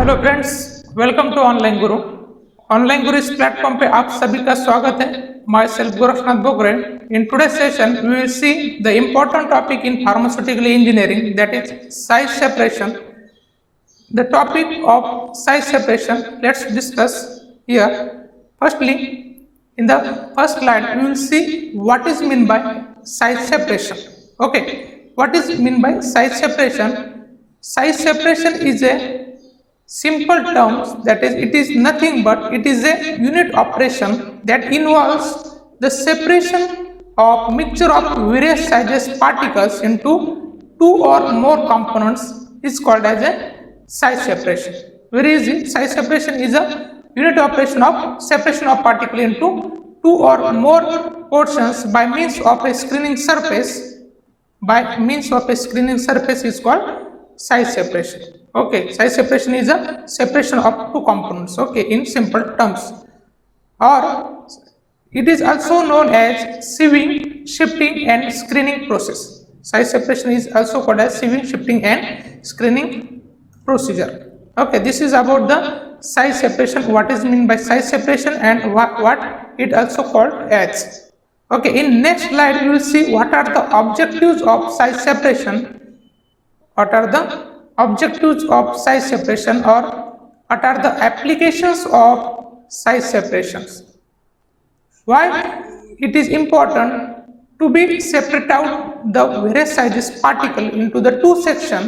Hello friends, welcome to online Guru. Online Guru इस platform पे आप सभी का स्वागत है। My self Gorakhnath Bogre. In today session we will see the important topic in pharmaceutical engineering, that is size separation. The topic of size separation, let's discuss here. Firstly, in the first slide we will see what is mean by size separation. Okay, what is mean by size separation? Size separation is a simple term, that is, it is nothing but it is a unit operation that involves the separation of mixture of various sizes particles into two or more components is called as a size separation. Very easy. Size separation is a unit operation of separation of particle into two or more portions by means of a screening surface. By means of a screening surface is called size separation. Okay, size separation is a separation of two components. Okay, in simple terms, or it is also known as sieving, shifting, and screening process. Size separation is also called as sieving, shifting, and screening procedure. Okay, this is about the size separation, what is mean by size separation, and what it also called as. Okay, in next slide we will see what are the objectives of size separation. What are the objectives of size separation, or what are the applications of size separations? Why it is important to be separate out the various sizes particle into the two sections.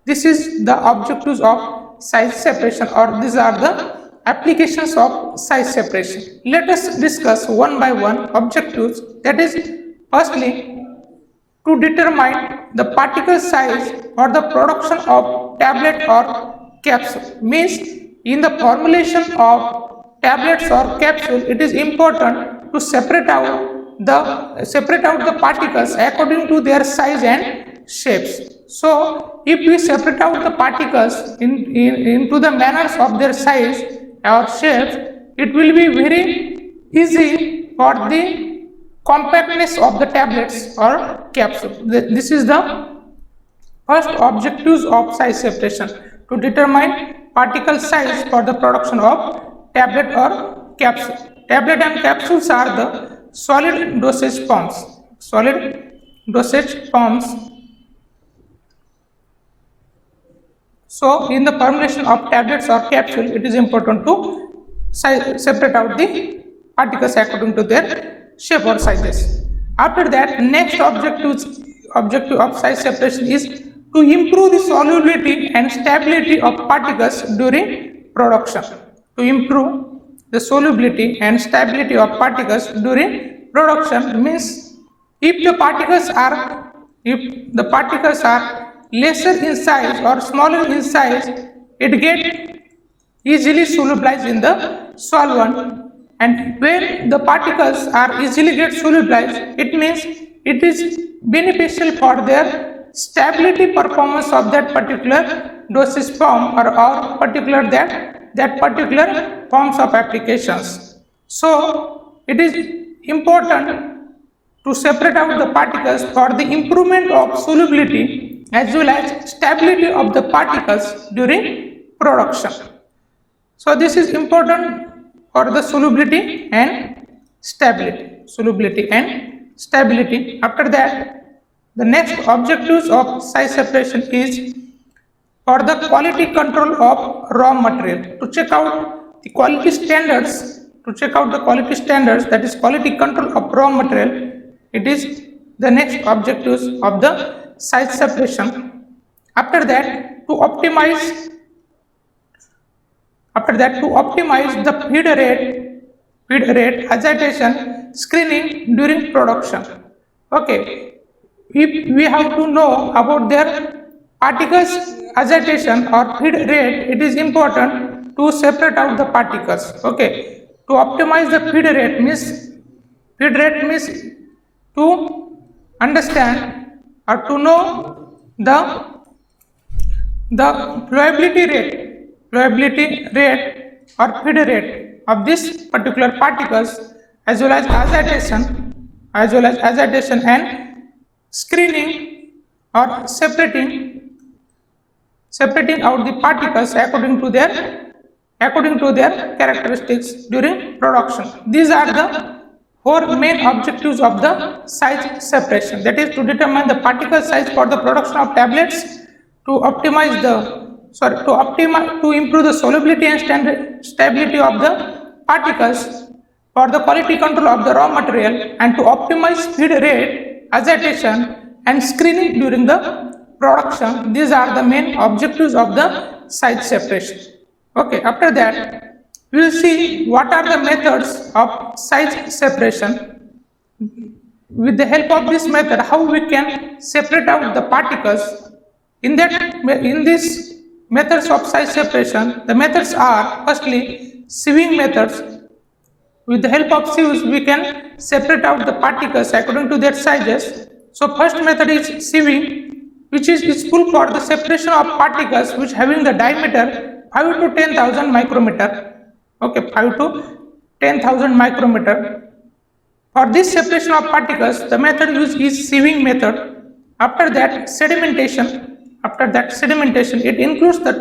This is the objectives of size separation, or these are the applications of size separation. Let us discuss one by one objectives. That is, firstly, to determine the particle size for the production of tablet or capsule. Means in the formulation of tablets or capsule, it is important to separate out the particles according to their size and shapes. So if we separate out the particles into the manners of their size or shapes, it will be very easy for the compactness of the tablets or capsule. This is the first objectives of size separation, to determine particle size for the production of tablet or capsule. Tablet and capsules are the solid dosage forms. Solid dosage forms. So in the formulation of tablets or capsule, it is important to separate out the particles according to their shape or sizes. After that, next objective of size separation is to improve the solubility and stability of particles during production. To improve the solubility and stability of particles during production means if the particles are lesser in size or smaller in size, it get easily solubilized in the solvent. And when the particles are easily get solubilized, it means it is beneficial for their stability performance of that particular dosage form, or particular that particular forms of applications. So it is important to separate out the particles for the improvement of solubility as well as stability of the particles during production. So this is important for the solubility and stability. Solubility and stability. After that, the next objectives of size separation is for the quality control of raw material. To check out the quality standards, that is quality control of raw material, it is the next objectives of the size separation. After that, to optimize the feed rate, agitation, screening during production. Okay, if we have to know about their particles agitation or feed rate, it is important to separate out the particles. Okay, to optimize the feed rate means to understand or to know the flowability rate or feed rate of this particular particles, as well as agitation and screening or separating separating out the particles according to their characteristics during production. These are the four main objectives of the size separation, that is to determine the particle size for the production of tablets, to improve the solubility and stability of the particles, for the quality control of the raw material, and to optimize feed rate, agitation and screening during the production. These are the main objectives of the size separation. Okay, after that we will see what are the methods of size separation. With the help of this method, how we can separate out the particles. In these methods of size separation, the methods are firstly sieving methods. With the help of sieves, we can separate out the particles according to their sizes. So first method is sieving, which is useful for the separation of particles which having the diameter 5 to 10,000 micrometer. Okay, 5 to 10,000 micrometer. For this separation of particles, the method used is sieving method. After that, sedimentation. It includes the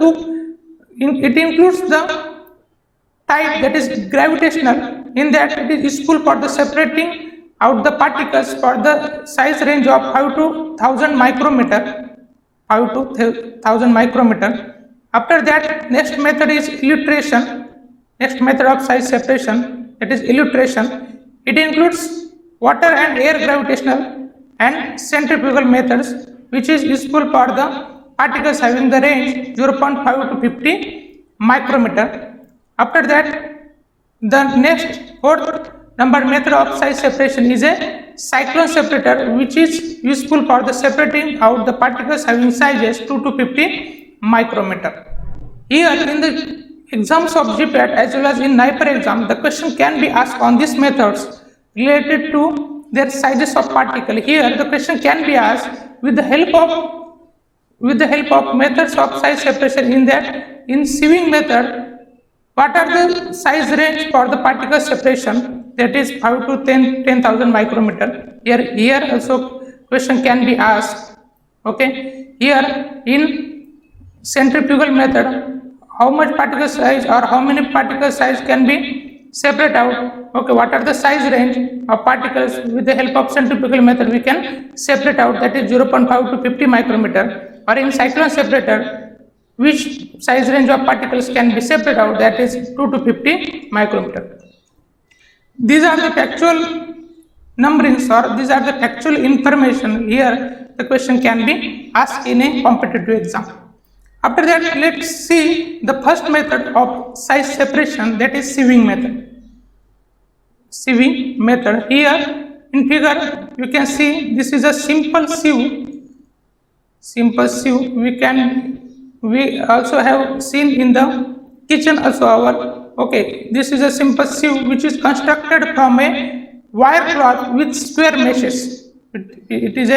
type that is gravitational. In that, it is useful for the separating out the particles for the size range of 5 to 1000 micrometer. After that, next method is illustration. Next method of size separation, that is illustration. It includes water and air gravitational and centrifugal methods, which is useful for the particles having the range 0.5 to 50 micrometer. After that, the next fourth number method of size separation is a cyclone separator, which is useful for the separating out the particles having sizes 2 to 50 micrometer. Here in the exams of GPAT as well as in NIPER exam, the question can be asked on these methods related to their sizes of particle. Here the question can be asked with the help of methods of size separation. In sieving method, what are the size range for the particle separation, that is 5 to 10,000 micrometer. Here also question can be asked. Okay, here in centrifugal method, how much particle size or how many particle size can be separate out. Okay, what are the size range of particles? With the help of centrifugal method we can separate out, that is 0.5 to 50 micrometer. Or in cyclone separator, which size range of particles can be separated out, that is 2 to 50 micrometer. These are the factual numberings, or these are the factual information. Here the question can be asked in a competitive exam. After that, let's see the first method of size separation, that is sieving method. Here in figure you can see this is a simple sieve. We also have seen in the kitchen also this is a simple sieve which is constructed from a wire cloth with square meshes. It is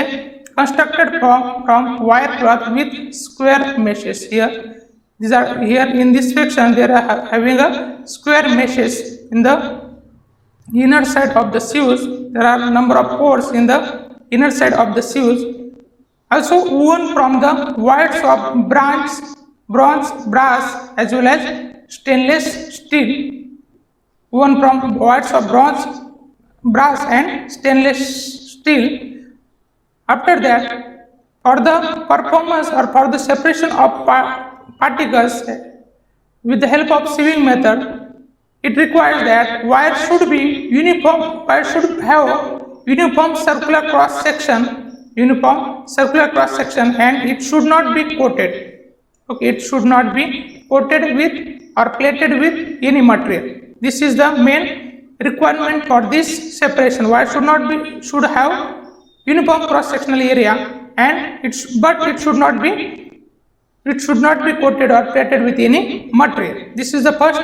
constructed from wire cloth with square meshes. Here in this section they are having a square meshes in the inner side of the sieves. There are a number of pores in the inner side of the sieves. Also woven from the wires of bronze, brass as well as stainless steel. Woven from wires of bronze, brass and stainless steel. After that, for the performance or for the separation of particles with the help of sieving method, it requires that wire should be uniform. Wire should have uniform circular cross section, and it should not be coated. Okay, it should not be coated with or plated with any material. This is the main requirement for this separation. Wire should have uniform cross sectional area, and it should not be coated or plated with any material. This is the first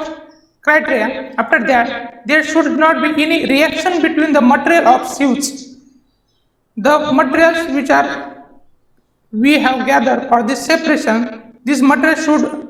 criteria. After that, there should not be any reaction between the material of sieves. The materials which we have gathered for this separation, this material should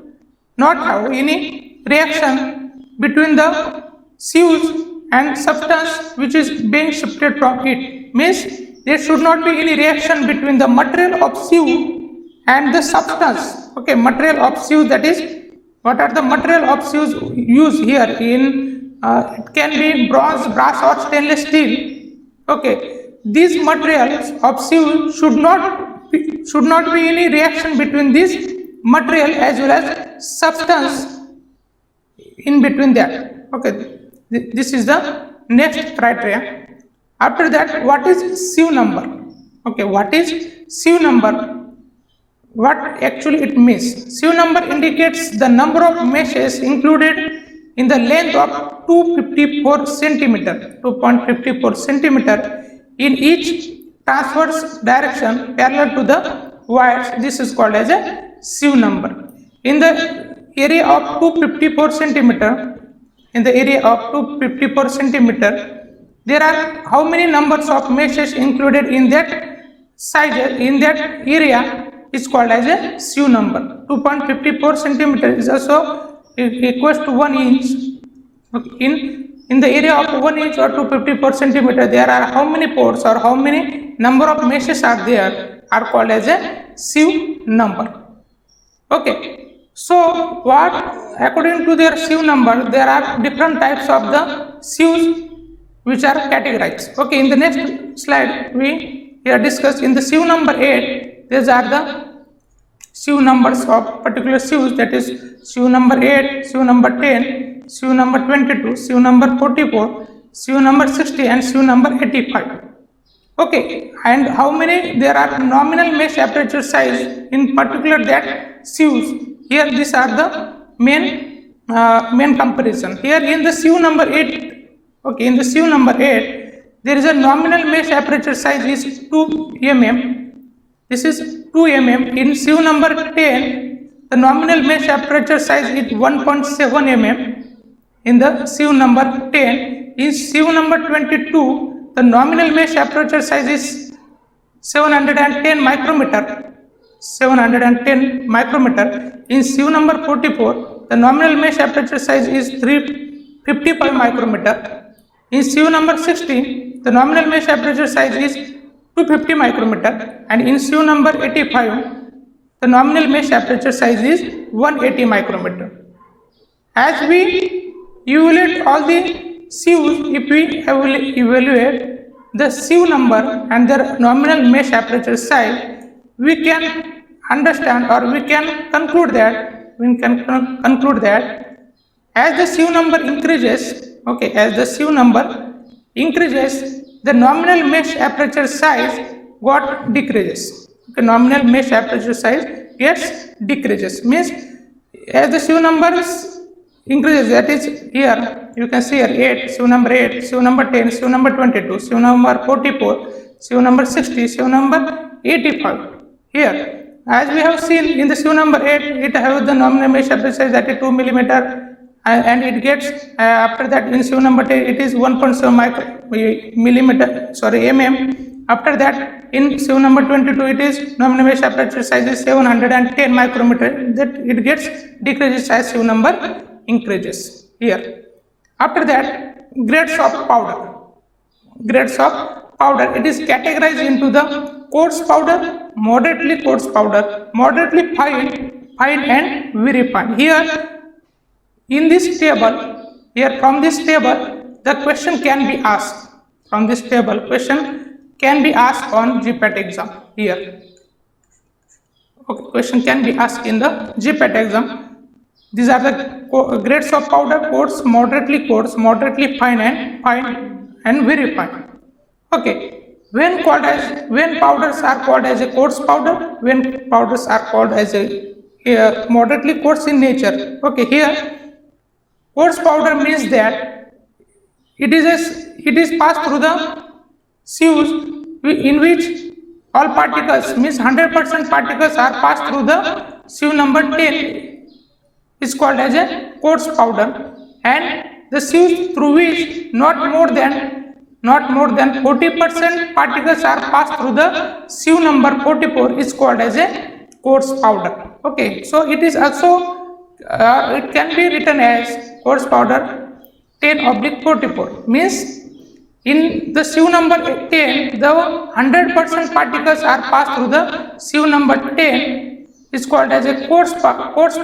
not have any reaction between the sieves and substance which is being shifted from it. Means there should not be any reaction between the material of sieve and the substance, okay, material of sieve, that is, what are the material of sieves used here in, it can be bronze, brass or stainless steel, okay. These materials of sieve should not be any reaction between this material as well as substance in between that, okay. This is the next criteria. After that, what is sieve number? Okay, what is sieve number? What actually it means? Sieve number indicates the number of meshes included in the length of 254 centimeter, 2.54 centimeter in each transverse direction parallel to the wires. This is called as a sieve number. In the area of 254 centimeter, there are how many numbers of meshes included in that size, in that area is called as a sieve number. 2.54 centimeter is also equals to 1 inch. In the area of 1 inch or 254 centimeter, there are how many pores or how many number of meshes are there are called as a sieve number. Okay, so what, according to their sieve number, there are different types of the sieves which are categorized. Okay, in the next slide we here discuss in the sieve number 8, these are the sieve numbers of particular sieves, that is sieve number 8, sieve number 10, sieve number 22, sieve number 44, sieve number 60 and sieve number 85. Okay, and how many there are nominal mesh aperture size in particular that sieves. Here these are the main comparison. Here in the sieve number 8, okay, in the sieve number 8, there is a nominal mesh aperture size is 2 mm. This is 2 mm. In sieve number 10, the nominal mesh aperture size is 1.7 mm. In the sieve number 10, in sieve number 22, the nominal mesh aperture size is 710 micrometer. 710 micrometer. In sieve number 44, the nominal mesh aperture size is 355 micrometer. In sieve number 16, the nominal mesh aperture size is 250 micrometer, and in sieve number 85, the nominal mesh aperture size is 180 micrometer. As we evaluate all the sieves, if we evaluate the sieve number and their nominal mesh aperture size, we can understand or we can conclude that as the sieve number increases, okay, as the sieve number increases, the nominal mesh aperture size got decreases. Okay, nominal mesh aperture size gets decreases, means as the sieve numbers increases, that is here you can see here 8, sieve number 8, sieve number 10, sieve number 22, sieve number 44, sieve number 60, sieve number 85. Here, as we have seen in the sieve number 8, it has the nominal mesh aperture size that is 2 millimeter, and it gets after that in sieve number 10 it is 1.7 mm. After that in sieve number 22 it is nominal mesh aperture size is 710 micrometer, that it gets decreases as sieve number increases here. After that, grades of powder. Grades of powder, it is categorized into the coarse powder, moderately coarse powder, moderately fine, fine and very fine. Here in this table, here from this table, the question can be asked. From this table, question can be asked on GPAT exam. Here, okay, question can be asked in the GPAT exam. These are the grades of powder: coarse, moderately fine and very fine. Okay, when powders are called as a coarse powder, when powders are called as a moderately coarse in nature. Okay, here coarse powder means that it is passed through the sieves in which all particles, means 100% particles are passed through the sieve number 10 is called as a coarse powder, and the sieves through which not more than 40% particles are passed through the sieve number 44 is called as a coarse powder. Okay, so it is also it can be written as coarse powder 10/44, means in the sieve number 10 the 100% particles are passed through the sieve number 10 is called as a coarse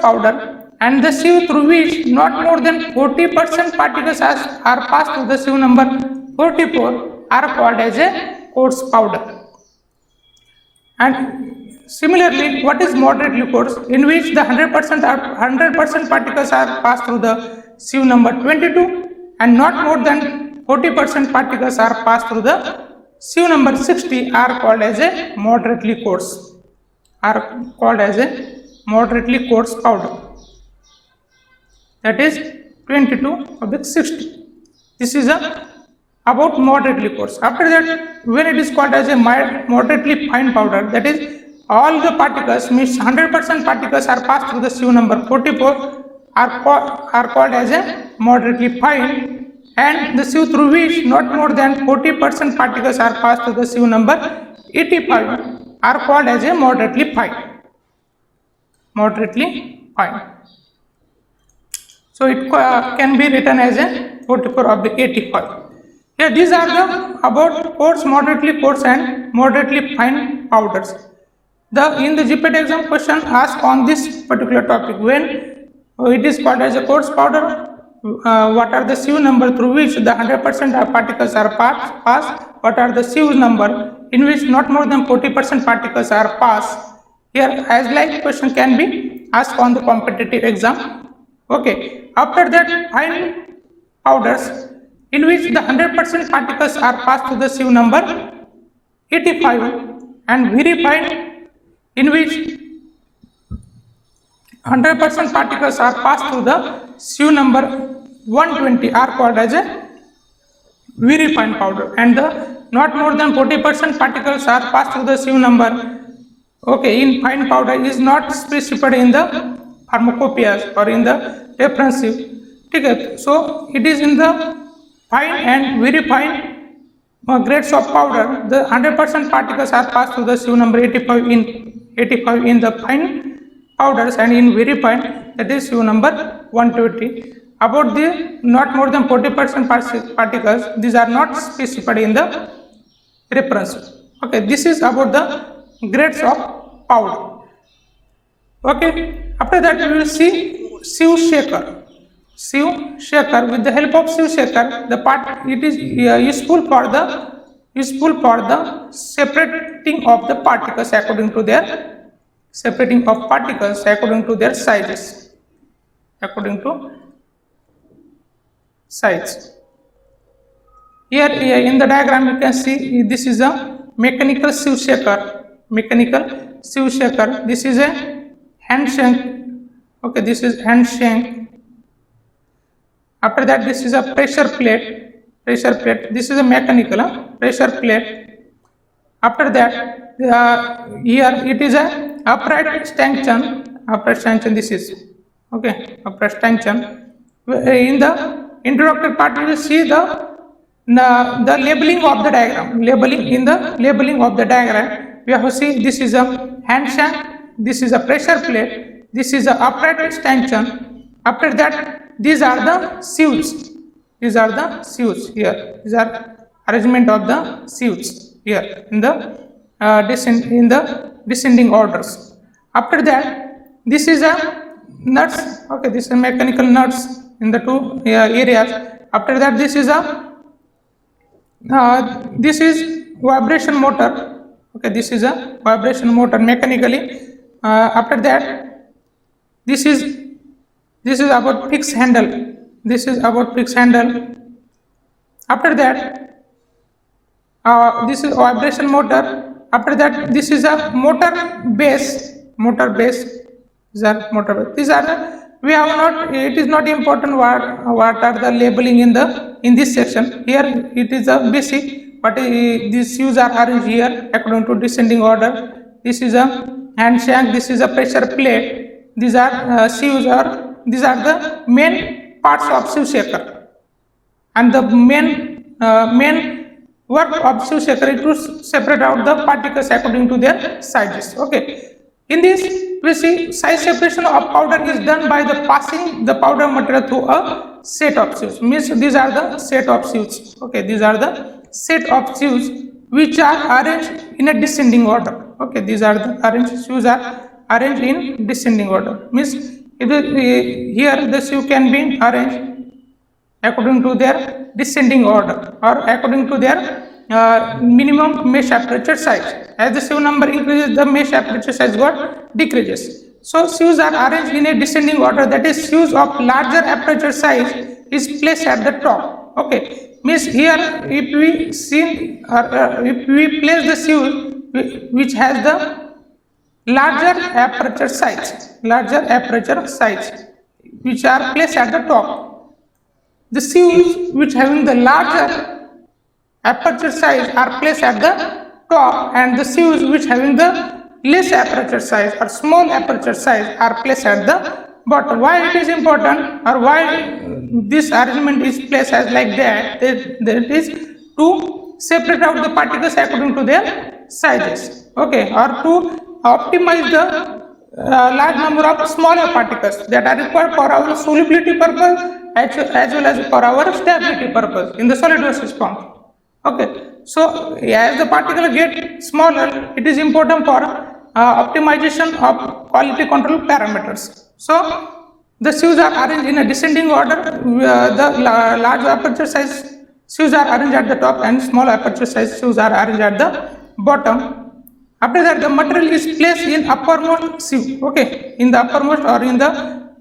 powder, and the sieve through which not more than 40% particles are passed through the sieve number 44 are called as a coarse powder. And similarly, what is moderately coarse? In which the 100% particles are passed through the sieve number 22, and not more than 40% particles are passed through the sieve number 60 are called as a moderately coarse. Are called as a moderately coarse powder. That is 22/60. This is about moderately coarse. After that, when it is called as a moderately fine powder, that is all the particles, means 100% particles are passed through the sieve number 44 are called as a moderately fine, and the sieve through which not more than 40% particles are passed through the sieve number 85 are called as a moderately fine. Moderately fine. So it can be written as a 44/85. Here these are the about coarse, moderately coarse and moderately fine powders. In the GPAT exam question asked on this particular topic, when it is called as a coarse powder, what are the sieve number through which the 100% particles are passed? What are the sieve number in which not more than 40% particles are passed? Here as like question can be asked on the competitive exam. Okay. After that, fine powders in which the 100% particles are passed to the sieve number 85, and very fine in which 100% particles are passed through the sieve number 120 are called as a very fine powder, and the not more than 40% particles are passed through the sieve number in fine powder is not specified in the pharmacopoeias or in the reference sieve. Okay, so it is in the fine and very fine grades of powder. The 100% particles are passed through the sieve number 85 in the fine powders, and in very fine, that is sieve number 120. About the not more than 40% particles, these are not specified in the reference. Okay, this is about the grades of powder. Okay, after that we will see sieve shaker. Sieve shaker. With the help of sieve shaker, it is useful for the separating of the particles according to their sizes. According to size. Here in the diagram you can see this is a mechanical sieve shaker. This is a hand shank. Okay, this is hand shank. After that, this is a pressure plate. This is a mechanical pressure plate. After that, here it is a upright stanchion. This is upright stanchion. In the introductory part, you will see the labeling of the diagram. Labeling of the diagram, we have to see this is a hand shank. This is a pressure plate. This is a upright stanchion. After that, these are the sieves. Here. These are arrangement of the sieves here in the descending orders. After that, this is a nuts. Okay, this is mechanical nuts in the two areas. After that, this is vibration motor. Okay, this is a vibration motor mechanically. After that, this is about fixed handle. After that, this is vibration motor. After that, this is a motor base. These are motor base. These are we have not. It is not important what are the labeling in this section. Here it is a basic, but these sieves are arranged here according to descending order. This is a hand shank. This is a pressure plate. These are sieves are. These are the main parts of sieve shaker, and the main work of sieve shaker is to separate out the particles according to their sizes. Okay, in this we see size separation of powder is done by the passing the powder material through a set of sieves. Means these are the set of sieves. Okay, these are the set of sieves which are arranged in a descending order. Okay, these are the sieves are arranged in descending order. Means here the sieve can be arranged according to their descending order or according to their minimum mesh aperture size. As the sieve number increases, the mesh aperture size got decreases. So sieves are arranged in a descending order, that is sieves of larger aperture size is placed at the top. Okay, means here if we see if we place the sieve which has the larger aperture size which are placed at the top, the sieves which having the larger aperture size are placed at the top, and the sieves which having the less aperture size or small aperture size are placed at the bottom. Why it is important, or why this arrangement is placed as like that is to separate out the particles according to their sizes, okay, or to optimize the large number of smaller particles that are required for our solubility purpose as well as for our stability purpose in the solid versus pump. Okay, so as the particle get smaller, it is important for optimization of quality control parameters. So the sieves are arranged in a descending order. The large aperture size sieves are arranged at the top and small aperture size sieves are arranged at the bottom. After that, the material is placed in uppermost sieve. Okay, in the uppermost or in the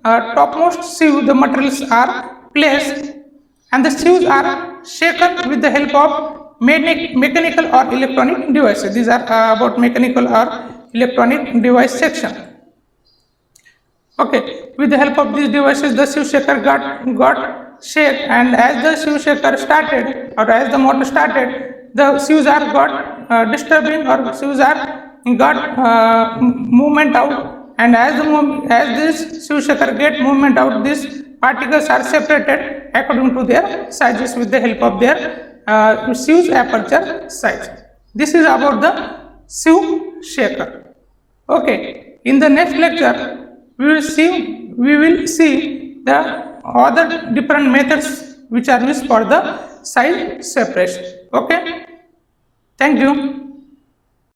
topmost sieve, the materials are placed, and the sieves are shaken with the help of mechanical or electronic devices. These are about mechanical or electronic device section. Okay, with the help of these devices, the sieve shaker got shake, and as the sieve shaker started or as the motor started, the sieves are got disturbing or sieves are got movement out, and as this sieve shaker get movement out, these particles are separated according to their sizes with the help of their sieves aperture size. This is about the sieve shaker. Okay, in the next lecture we will see the other different methods which are used for the size separation. Okay, thank you.